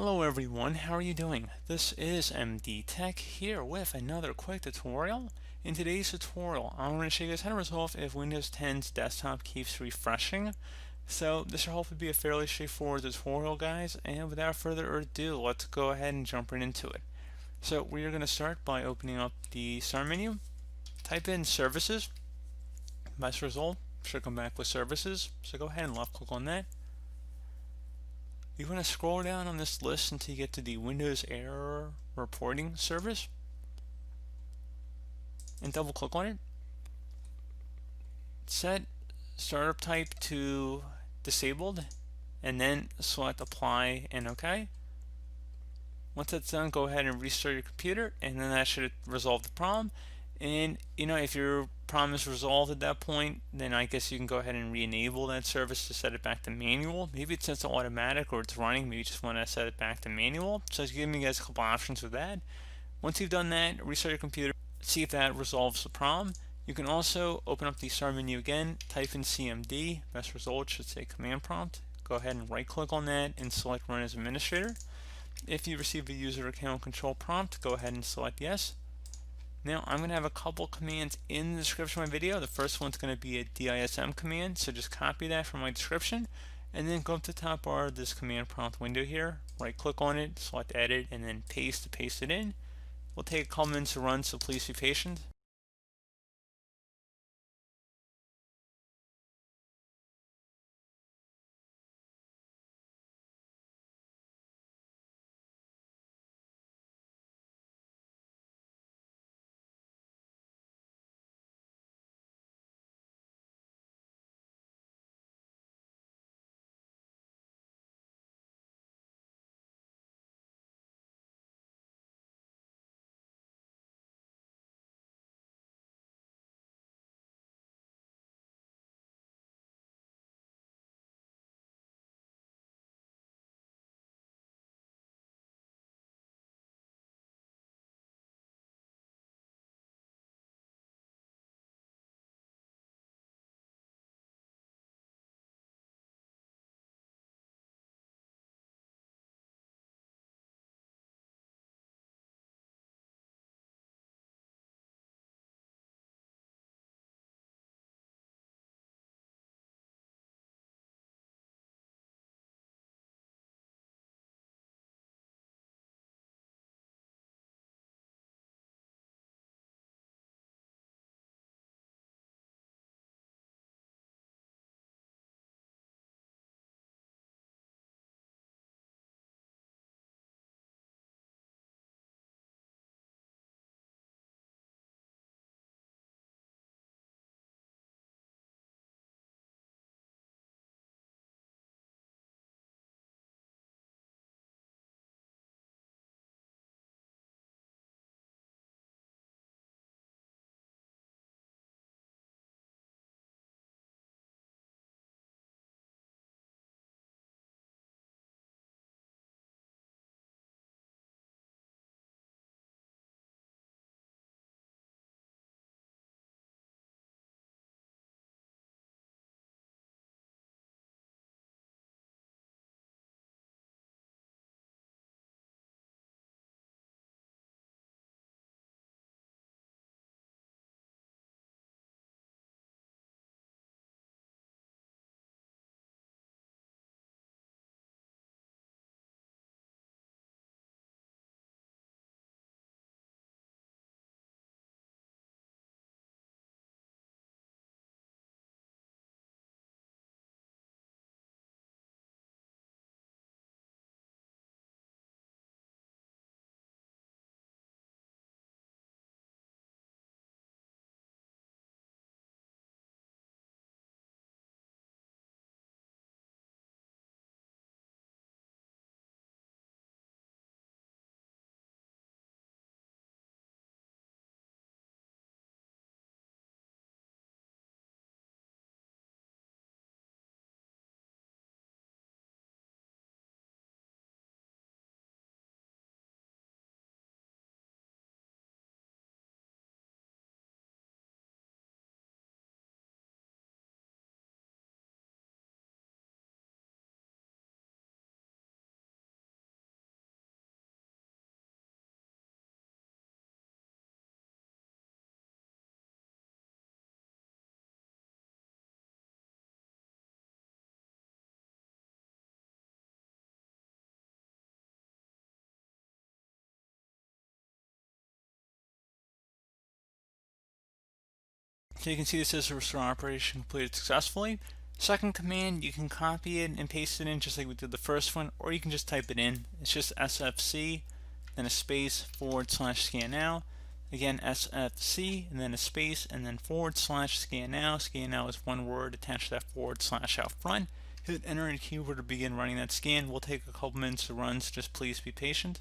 Hello everyone, how are you doing? This is MD Tech here with another quick tutorial. In today's tutorial, I'm going to show you guys how to resolve if Windows 10's desktop keeps refreshing. So this should hopefully be a fairly straightforward tutorial, guys, and without further ado, let's go ahead and jump right into it. So we are going to start by opening up the start menu, type in services. Best result should come back with services, so go ahead and left click on that. You want to scroll down on this list until you get to the Windows Error Reporting Service and double click on it. Set startup type to disabled and then select apply and OK. Once that's done, go ahead and restart your computer and then that should resolve the problem. And if your problem is resolved at that point, then I guess you can go ahead and re-enable that service to set it back to manual. Maybe it's set to automatic or it's running. Maybe you just want to set it back to manual. So it's giving you guys a couple options with that. Once you've done that, restart your computer, see if that resolves the problem. You can also open up the start menu again, type in CMD. Best result should say command prompt. Go ahead and right click on that and select run as administrator. If you receive a user account control prompt, go ahead and select yes. Now I'm going to have a couple commands in the description of my video. The first one's going to be a dism command, so just copy that from my description and then go up to the top bar of this command prompt window here, right click on it, select edit and then paste to paste it in. It will take a couple minutes to run, so please be patient. So you can see this says the restore operation completed successfully. Second command, you can copy it and paste it in just like we did the first one, or you can just type it in. It's just SFC, then a space, /scannow. Again, SFC, and then a space, and then /scannow. Scannow is one word, attach that / out front. Hit enter and keyboard to begin running that scan. Will take a couple minutes to run, so just please be patient.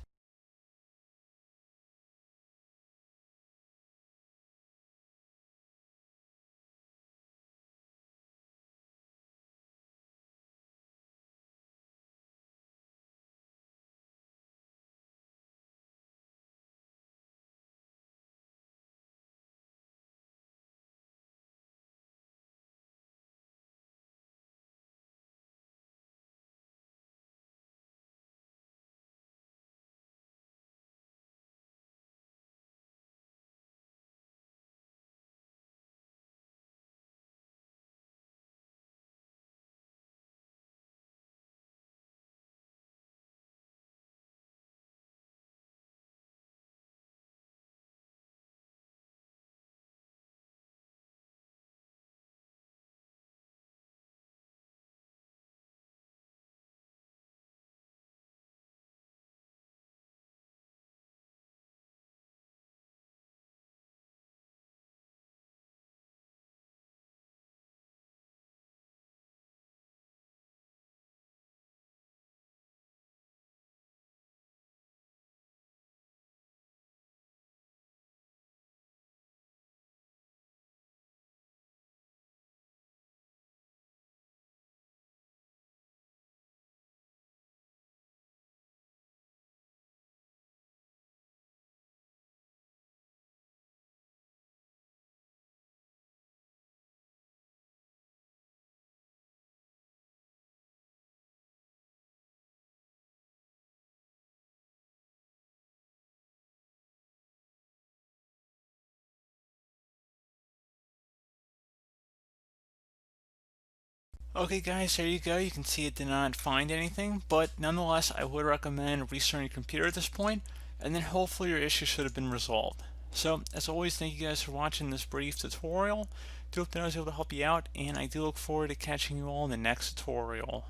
Okay guys, there you go. You can see it did not find anything, but nonetheless I would recommend restarting your computer at this point, and then hopefully your issue should have been resolved. So as always, thank you guys for watching this brief tutorial. Do hope that I was able to help you out, and I do look forward to catching you all in the next tutorial.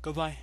Goodbye.